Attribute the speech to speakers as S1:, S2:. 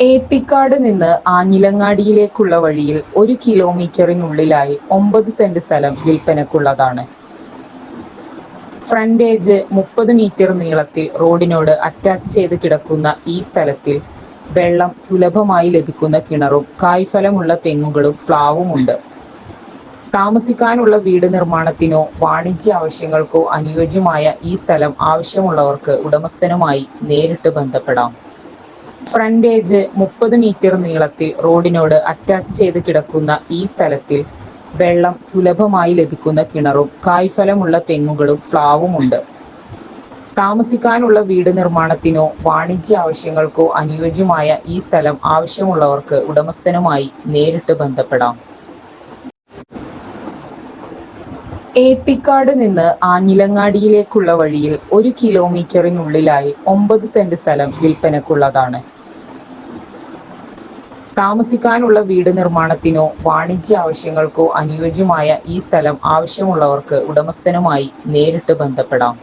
S1: ഏപ്പിക്കാട് നിന്ന് ആഞ്ഞിലങ്ങാടിയിലേക്കുള്ള വഴിയിൽ 1 കിലോമീറ്ററിനുള്ളിലായി 9 സെന്റ് സ്ഥലം വിൽപ്പനക്കുള്ളതാണ്. ഫ്രണ്ടേജ് 30 മീറ്റർ നീളത്തിൽ റോഡിനോട് അറ്റാച്ച് ചെയ്ത് കിടക്കുന്ന ഈ സ്ഥലത്തിൽ വെള്ളം സുലഭമായി ലഭിക്കുന്ന കിണറും കായ്ഫലമുള്ള തെങ്ങുകളും പ്ലാവുമുണ്ട്. താമസിക്കാനുള്ള വീട് നിർമ്മാണത്തിനോ വാണിജ്യ ആവശ്യങ്ങൾക്കോ അനുയോജ്യമായ ഈ സ്ഥലം ആവശ്യമുള്ളവർക്ക് ഉടമസ്ഥനുമായി നേരിട്ട് ബന്ധപ്പെടാം. ഫ്രണ്ടേജ് 30 മീറ്റർ നീളത്തിൽ റോഡിനോട് അറ്റാച്ച് ചെയ്ത് കിടക്കുന്ന ഈ സ്ഥലത്തിൽ വെള്ളം സുലഭമായി ലഭിക്കുന്ന കിണറും കായ്ഫലമുള്ള തെങ്ങുകളും പ്ലാവുമുണ്ട്. താമസിക്കാനുള്ള വീട് നിർമ്മാണത്തിനോ വാണിജ്യ ആവശ്യങ്ങൾക്കോ അനുയോജ്യമായ ഈ സ്ഥലം ആവശ്യമുള്ളവർക്ക് ഉടമസ്ഥനുമായി നേരിട്ട് ബന്ധപ്പെടാം. ഏപ്പിക്കാട് നിന്ന് ആഞ്ഞിലങ്ങാടിയിലേക്കുള്ള വഴിയിൽ 1 കിലോമീറ്ററിനുള്ളിലായി 9 സെന്റ് സ്ഥലം വിൽപ്പനക്കുള്ളതാണ്. താമസിക്കാനുള്ള വീട് നിർമ്മാണത്തിനോ വാണിജ്യ ആവശ്യങ്ങൾക്കോ അനുയോജ്യമായ ഈ സ്ഥലം ആവശ്യമുള്ളവർക്ക് ഉടമസ്ഥനുമായി നേരിട്ട് ബന്ധപ്പെടാം.